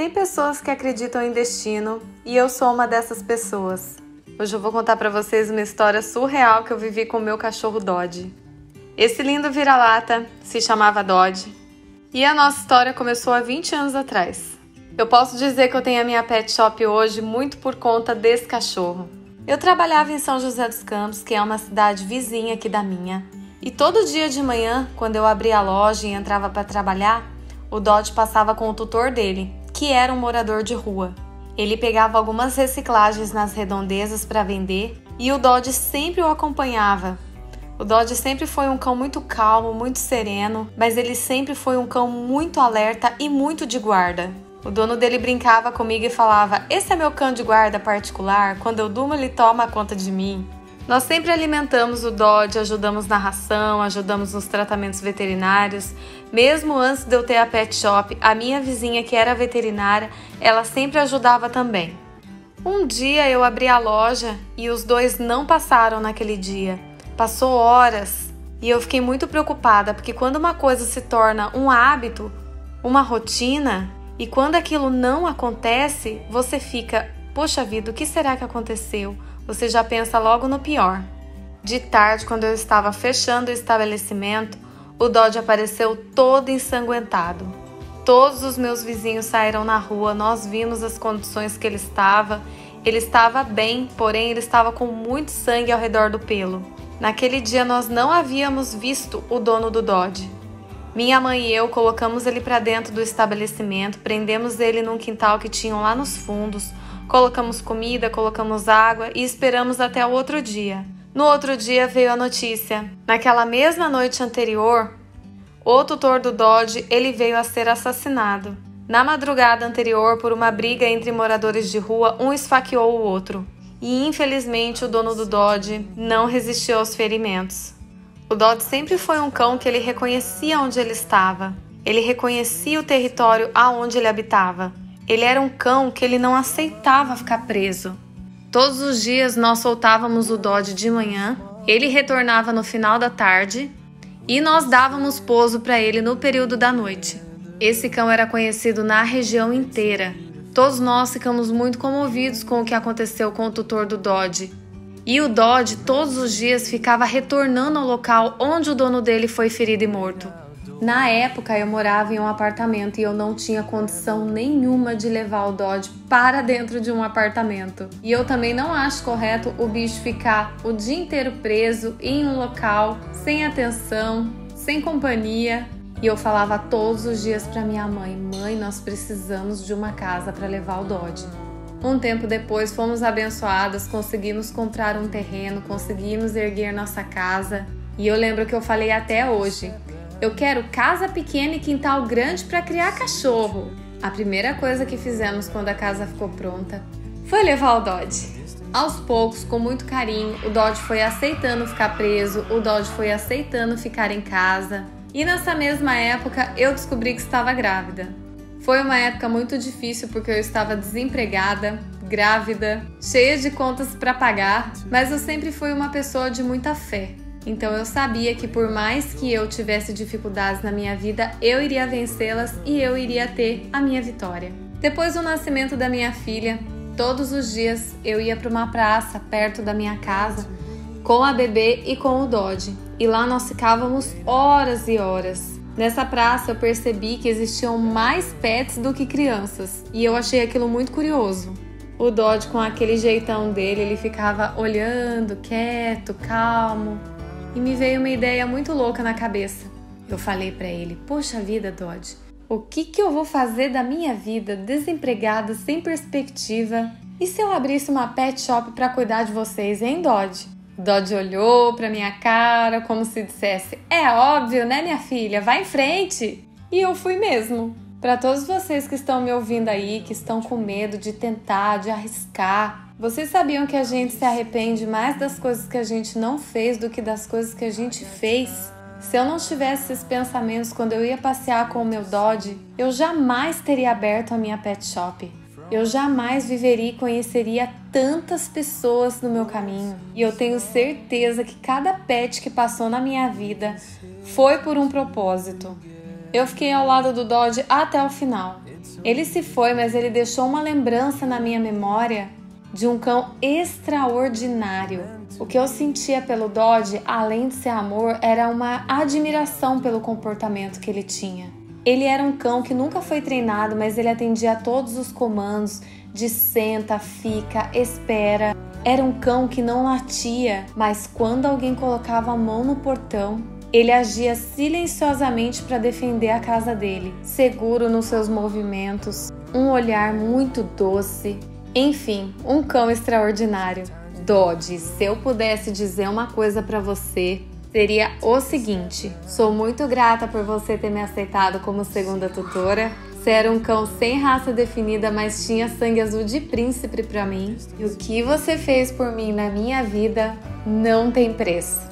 Tem pessoas que acreditam em destino e eu sou uma dessas pessoas. Hoje eu vou contar para vocês uma história surreal que eu vivi com o meu cachorro Dodge. Esse lindo vira-lata se chamava Dodge e a nossa história começou há 20 anos atrás. Eu posso dizer que eu tenho a minha pet shop hoje muito por conta desse cachorro. Eu trabalhava em São José dos Campos, que é uma cidade vizinha aqui da minha, e todo dia de manhã, quando eu abria a loja e entrava para trabalhar, o Dodge passava com o tutor dele, que era um morador de rua. Ele pegava algumas reciclagens nas redondezas para vender e o Dodge sempre o acompanhava. O Dodge sempre foi um cão muito calmo, muito sereno, mas ele sempre foi um cão muito alerta e muito de guarda. O dono dele brincava comigo e falava: "Esse é meu cão de guarda particular, quando eu durmo ele toma conta de mim". Nós sempre alimentamos o Dodge, ajudamos na ração, ajudamos nos tratamentos veterinários. Mesmo antes de eu ter a pet shop, a minha vizinha, que era veterinária, ela sempre ajudava também. Um dia eu abri a loja e os dois não passaram naquele dia. Passou horas e eu fiquei muito preocupada, porque quando uma coisa se torna um hábito, uma rotina, e quando aquilo não acontece, você fica: "Poxa vida, o que será que aconteceu?" Você já pensa logo no pior. De tarde, quando eu estava fechando o estabelecimento, o Dodge apareceu todo ensanguentado. Todos os meus vizinhos saíram na rua, nós vimos as condições que ele estava. Ele estava bem, porém ele estava com muito sangue ao redor do pelo. Naquele dia nós não havíamos visto o dono do Dodge. Minha mãe e eu colocamos ele para dentro do estabelecimento, prendemos ele num quintal que tinham lá nos fundos, colocamos comida, colocamos água e esperamos até o outro dia. No outro dia veio a notícia. Naquela mesma noite anterior, o tutor do Dodge, ele veio a ser assassinado. Na madrugada anterior, por uma briga entre moradores de rua, um esfaqueou o outro. E infelizmente o dono do Dodge não resistiu aos ferimentos. O Dodge sempre foi um cão que ele reconhecia onde ele estava. Ele reconhecia o território aonde ele habitava. Ele era um cão que ele não aceitava ficar preso. Todos os dias nós soltávamos o Dodge de manhã, ele retornava no final da tarde e nós dávamos pouso para ele no período da noite. Esse cão era conhecido na região inteira. Todos nós ficamos muito comovidos com o que aconteceu com o tutor do Dodge. E o Dodge todos os dias ficava retornando ao local onde o dono dele foi ferido e morto. Na época eu morava em um apartamento e eu não tinha condição nenhuma de levar o Dodge para dentro de um apartamento. E eu também não acho correto o bicho ficar o dia inteiro preso em um local, sem atenção, sem companhia. E eu falava todos os dias para minha mãe: "Mãe, nós precisamos de uma casa para levar o Dodge". Um tempo depois fomos abençoadas, conseguimos comprar um terreno, conseguimos erguer nossa casa. E eu lembro que eu falei até hoje: "Eu quero casa pequena e quintal grande para criar cachorro". A primeira coisa que fizemos quando a casa ficou pronta foi levar o Dodge. Aos poucos, com muito carinho, o Dodge foi aceitando ficar preso, o Dodge foi aceitando ficar em casa. E nessa mesma época eu descobri que estava grávida. Foi uma época muito difícil porque eu estava desempregada, grávida, cheia de contas para pagar, mas eu sempre fui uma pessoa de muita fé. Então eu sabia que por mais que eu tivesse dificuldades na minha vida, eu iria vencê-las e eu iria ter a minha vitória. Depois do nascimento da minha filha, todos os dias eu ia para uma praça perto da minha casa com a bebê e com o Dodge. E lá nós ficávamos horas e horas. Nessa praça eu percebi que existiam mais pets do que crianças e eu achei aquilo muito curioso. O Dodge, com aquele jeitão dele, ele ficava olhando, quieto, calmo. E me veio uma ideia muito louca na cabeça. Eu falei pra ele: "Poxa vida, Dodge, o que eu vou fazer da minha vida desempregada, sem perspectiva? E se eu abrisse uma pet shop pra cuidar de vocês, hein, Dodge?" Dodge olhou pra minha cara como se dissesse: "É óbvio, né, minha filha? Vai em frente!" E eu fui mesmo. Para todos vocês que estão me ouvindo aí, que estão com medo de tentar, de arriscar, vocês sabiam que a gente se arrepende mais das coisas que a gente não fez do que das coisas que a gente fez? Se eu não tivesse esses pensamentos quando eu ia passear com o meu Dodge, eu jamais teria aberto a minha pet shop. Eu jamais viveria e conheceria tantas pessoas no meu caminho. E eu tenho certeza que cada pet que passou na minha vida foi por um propósito. Eu fiquei ao lado do Dodge até o final. Ele se foi, mas ele deixou uma lembrança na minha memória de um cão extraordinário. O que eu sentia pelo Dodge, além de ser amor, era uma admiração pelo comportamento que ele tinha. Ele era um cão que nunca foi treinado, mas ele atendia a todos os comandos de senta, fica, espera. Era um cão que não latia, mas quando alguém colocava a mão no portão, ele agia silenciosamente para defender a casa dele, seguro nos seus movimentos, um olhar muito doce. Enfim, um cão extraordinário. Dodge, se eu pudesse dizer uma coisa para você, seria o seguinte: sou muito grata por você ter me aceitado como segunda tutora. Você era um cão sem raça definida, mas tinha sangue azul de príncipe para mim. E o que você fez por mim na minha vida não tem preço.